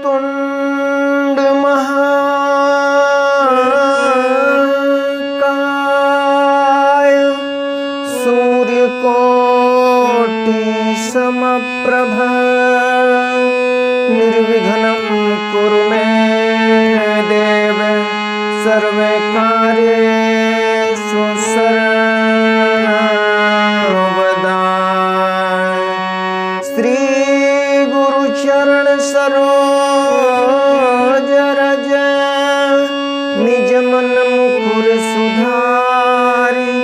वक्रतुंड महाकाय सूर्यकोटि समप्रभ निर्विघ्नं कुरु मे देव सर्वे कार्येषु सर्वदा। श्री गुरु चरण सरोज रज निज मन मुकुर सुधारि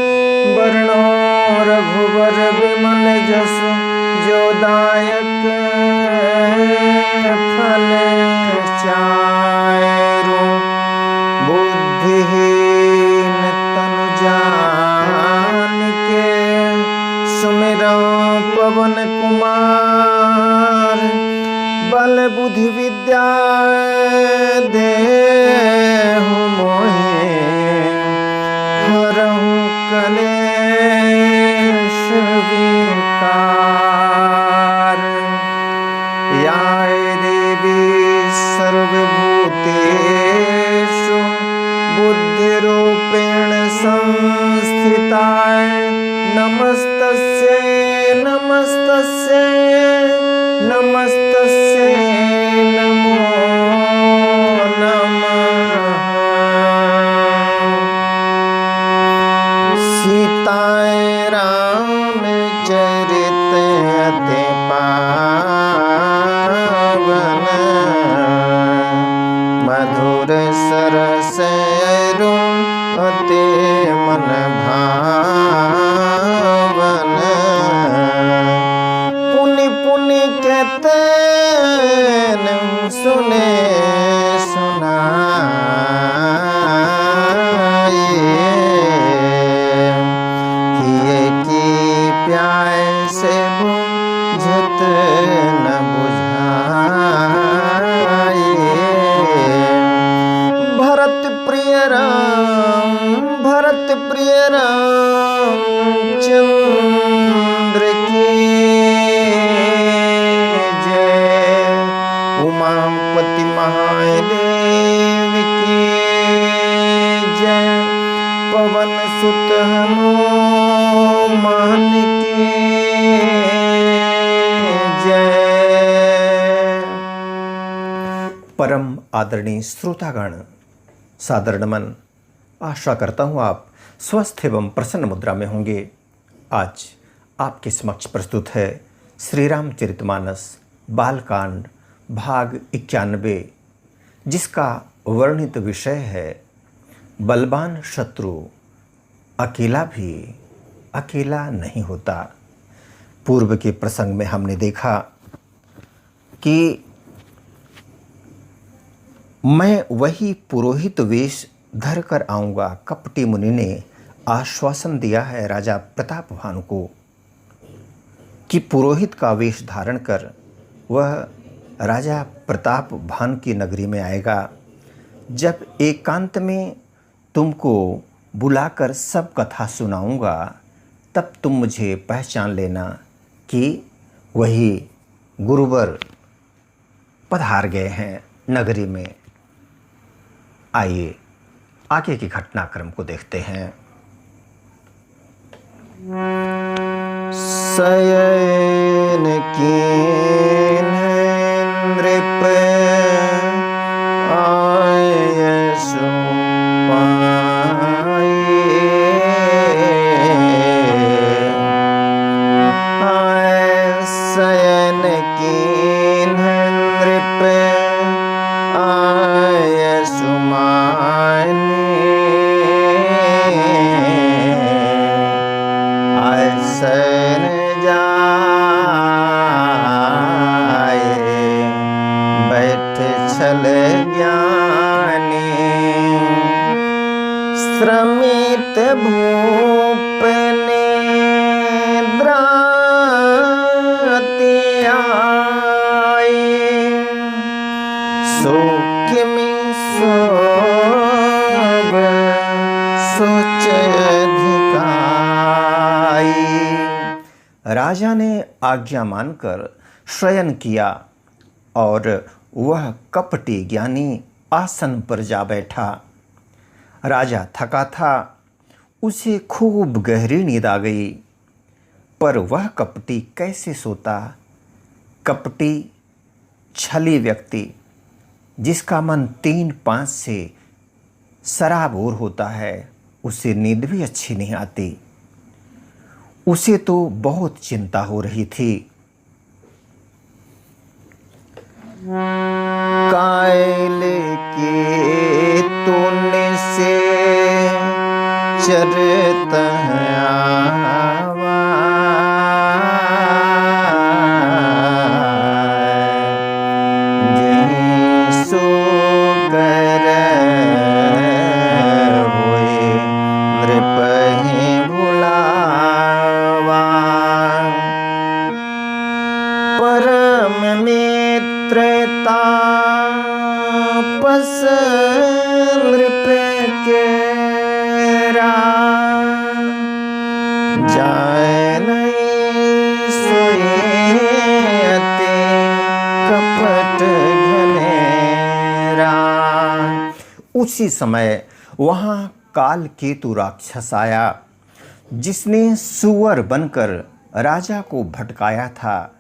वरणो रघुवर विमल जसु जो दायक फल चारु। बुद्धिहीन तनु जानिके सुमिरौ पवन कुमार बल बुद्धि विद्या देहु मोहि हरहु कलेश विकार। या देवी सर्वभूतेषु बुद्धिरूपेण संस्थिता नमस्तस्यै नमस्तस्यै नमस्तस्यै नमो नमः। सीताय रामचरित अति पावन मधुर सरस अति मन भावन। पुनि पुनि कहते सुने सुनाए किए की प्यासे बुझत न बुझाए। भरत प्रिय राम चंद्र की जय। उमापति महादेव की जय। पवन सुत हनुमान की जय। परम आदरणीय श्रोतागण, सादर नमन। आशा करता हूँ आप स्वस्थ एवं प्रसन्न मुद्रा में होंगे। आज आपके समक्ष प्रस्तुत है श्री रामचरितमानस बालकांड भाग 91, जिसका वर्णित विषय है बलवान शत्रु अकेला भी अकेला नहीं होता। पूर्व के प्रसंग में हमने देखा कि मैं वही पुरोहित वेश धर कर आऊँगा। कपटी मुनि ने आश्वासन दिया है राजा प्रताप भानु को कि पुरोहित का वेश धारण कर वह राजा प्रताप भानु की नगरी में आएगा। जब एकांत में तुमको बुलाकर सब कथा सुनाऊंगा तब तुम मुझे पहचान लेना कि वही गुरुवर पधार गए हैं नगरी में। आइए आगे के घटनाक्रम को देखते हैं। शयन कीन्ह नृप आय सुपाए। शयन कीन्ह नृप आय सुमानी। शरण जाए बैठ छल ज्ञानी। श्रमित भूप निद्राति आए। सोकिमि सोब सोच अधिकाई। राजा ने आज्ञा मानकर शयन किया और वह कपटी ज्ञानी आसन पर जा बैठा। राजा थका था, उसे खूब गहरी नींद आ गई, पर वह कपटी कैसे सोता। कपटी छली व्यक्ति जिसका मन 3-5 से सराबोर होता है, उसे नींद भी अच्छी नहीं आती। उसे तो बहुत चिंता हो रही थी। कायले के तूने से चरत उसी समय वहाँ काल केतु राक्षस आया, जिसने सुअर बनकर राजा को भटकाया था।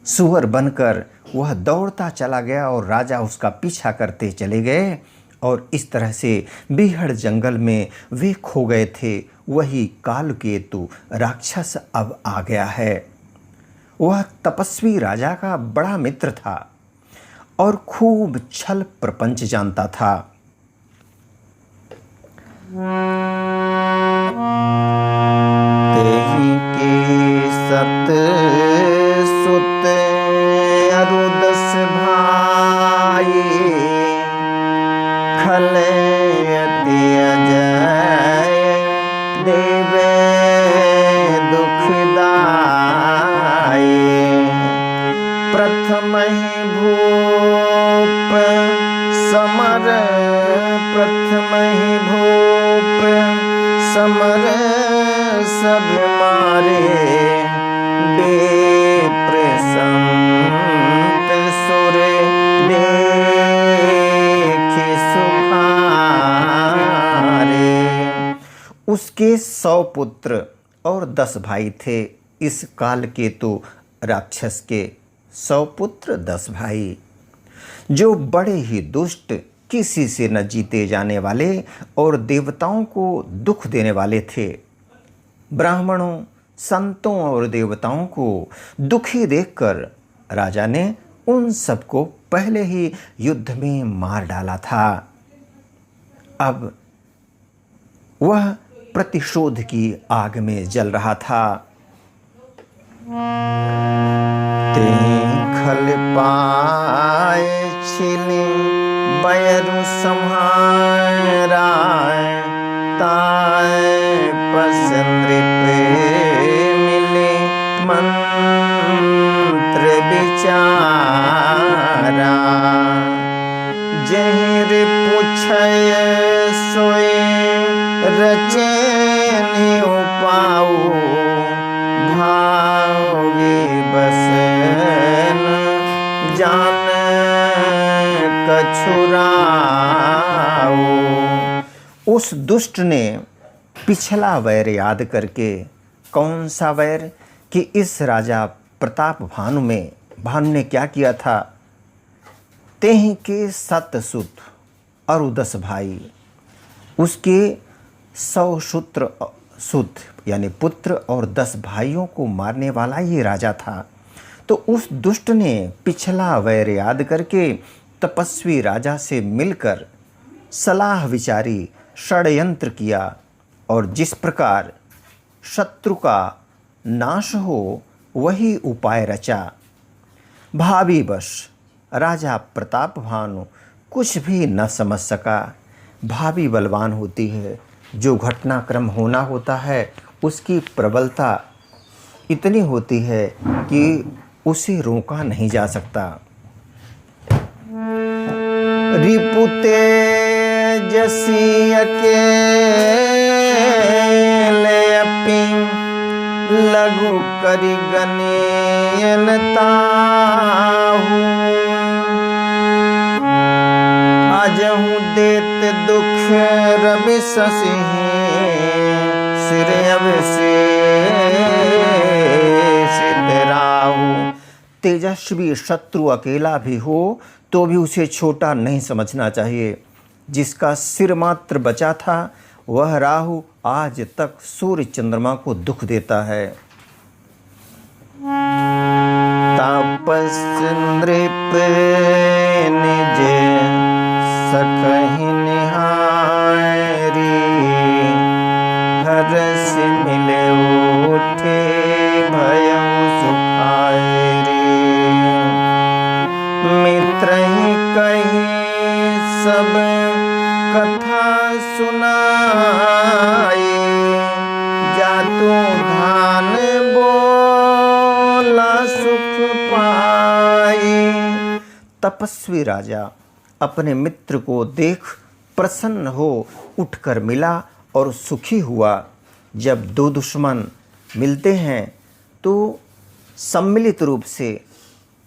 सुअर बनकर वह दौड़ता चला गया और राजा उसका पीछा करते चले गए, और इस तरह से बीहड़ जंगल में वे खो गए थे। वही काल केतु राक्षस अब आ गया है। वह तपस्वी राजा का बड़ा मित्र था और खूब छल प्रपंच जानता था। तेहि के सत सुत अरु 10 भाई, खलयति अजय देवे दुखदाई। प्रथम ही भूप समर, प्रथम ही भूप समर सब मारे। विप्र संत सुर देखे सुखारे। उसके 100 पुत्र और 10 भाई थे। इस काल केतु राक्षस के 100 पुत्र 10 भाई, जो बड़े ही दुष्ट, किसी से न जीते जाने वाले और देवताओं को दुख देने वाले थे। ब्राह्मणों, संतों और देवताओं को दुखी देखकर राजा ने उन सबको पहले ही युद्ध में मार डाला था। अब वह प्रतिशोध की आग में जल रहा था। खल पाए छिले बयरु सम्हारा, ताय पसंद्र पे मिले मंत्र विचारा। जहिर पूछय सोए रचे नियो पाऊ, भावे बसन जान कछुराओ। उस दुष्ट ने पिछला वैर याद करके, कौन सा वैर कि इस राजा प्रताप भानु ने क्या किया था। तेहि के 7 सुत और 10 भाई, उसके 100 सुत यानी पुत्र और 10 भाइयों को मारने वाला ये राजा था। तो उस दुष्ट ने पिछला वैर याद करके तपस्वी राजा से मिलकर सलाह विचारी, षड्यंत्र किया, और जिस प्रकार शत्रु का नाश हो वही उपाय रचा। भावीवश राजा प्रताप भानु कुछ भी न समझ सका। भावी बलवान होती है, जो घटनाक्रम होना होता है उसकी प्रबलता इतनी होती है कि उसे रोका नहीं जा सकता। रिपुते जसी अकेले अपि, लघु करि गनियन ताहू। तेजस्वी शत्रु अकेला भी हो तो भी उसे छोटा नहीं समझना चाहिए। जिसका सिर मात्र बचा था वह राहु आज तक सूर्य चंद्रमा को दुख देता है। तापस नृप निज सकहि निहारी, हरष मिले उठे भयउ सुखारी। मित्र ही कही सब कथा सुनाई, जातु धान बोला सुख पाई। तपस्वी राजा अपने मित्र को देख प्रसन्न हो उठकर मिला और सुखी हुआ। जब दो दुश्मन मिलते हैं तो सम्मिलित रूप से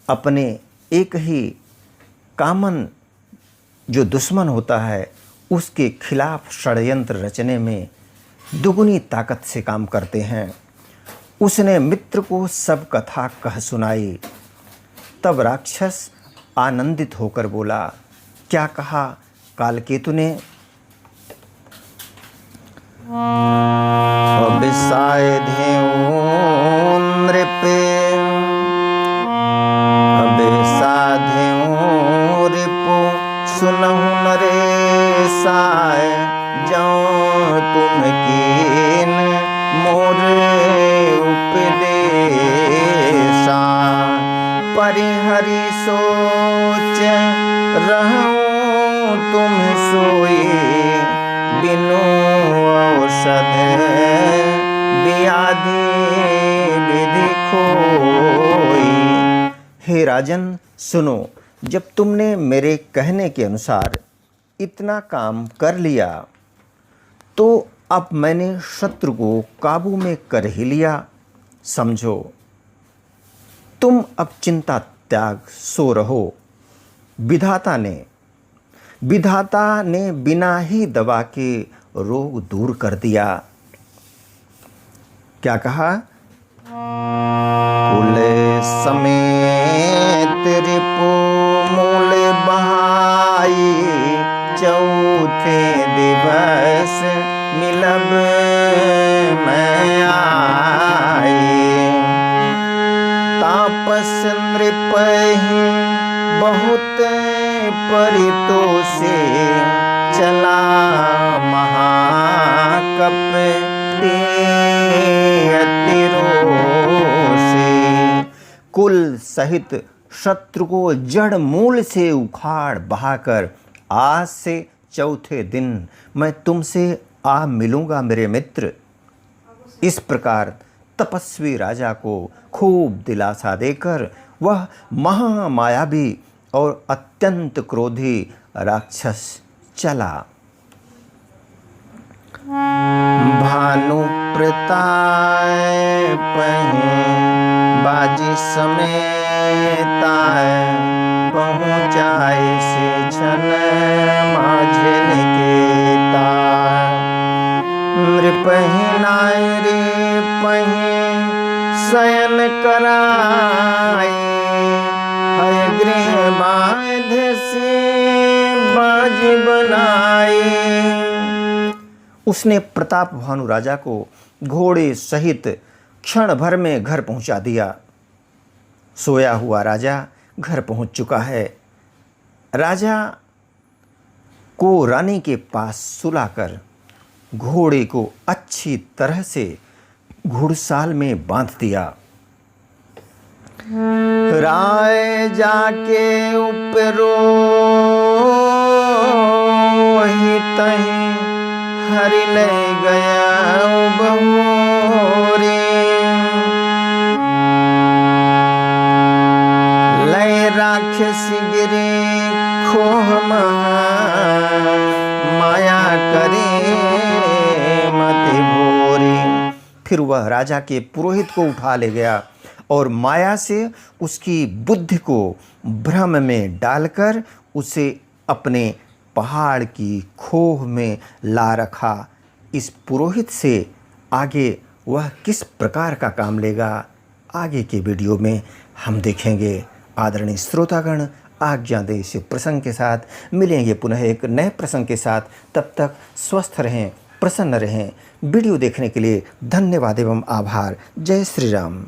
अपने एक ही कामन जो दुश्मन होता है उसके खिलाफ षड्यंत्र रचने में दुगुनी ताकत से काम करते हैं। उसने मित्र को सब कथा कह सुनाई। तब राक्षस आनंदित होकर बोला। क्या कहा कालकेतु ने? अभिसाय धेऊ नृपे, अभिसाधेऊ रिपु, सुनहु नरेसाय। जौं तुम कीन मोर उपदेशा, परिहरि सोच रहूं तुम सोई। बिनु औषध व्याधि विधि खोई। हे राजन सुनो, जब तुमने मेरे कहने के अनुसार इतना काम कर लिया तो अब मैंने शत्रु को काबू में कर ही लिया। समझो, तुम अब चिंता त्याग सो रहो। विधाता ने बिना ही दवा के रोग दूर कर दिया। क्या कहा? कुले समेत रिपु मूल बहाई, चौथे दिवस मिलब मैं आई। तापस नृपहि बहुत परितोषे, चला महाकप अति रोषे। कुल सहित शत्रु को जड़ मूल से उखाड़ बहाकर आज से चौथे दिन मैं तुमसे आ मिलूंगा मेरे मित्र। इस प्रकार तपस्वी राजा को खूब दिलासा देकर वह महामायावी और अत्यंत क्रोधी राक्षस चला। भानु प्रताय पहि बाजी समेताय, पहुँचाए से छन माझे निकेता। नृपहि नारी पहि शयन कराई, हय गृह बाध से बाज बनाई। उसने प्रताप भानु राजा को घोड़े सहित क्षण भर में घर पहुंचा दिया। सोया हुआ राजा घर पहुंच चुका है। राजा को रानी के पास सुलाकर घोड़े को अच्छी तरह से घुड़साल में बांध दिया। राय जाके उपरो ही तहीं, हरि ले गया बहोरे। लय राक्षस गिरे खोह माया करे मति भोरे। फिर वह राजा के पुरोहित को उठा ले गया और माया से उसकी बुद्धि को भ्रम में डालकर उसे अपने पहाड़ की खोह में ला रखा। इस पुरोहित से आगे वह किस प्रकार का काम लेगा, आगे के वीडियो में हम देखेंगे। आदरणीय श्रोतागण, आज्ञा दें इस प्रसंग के साथ। मिलेंगे पुनः एक नए प्रसंग के साथ। तब तक स्वस्थ रहें, प्रसन्न रहें। वीडियो देखने के लिए धन्यवाद एवं आभार। जय श्री राम।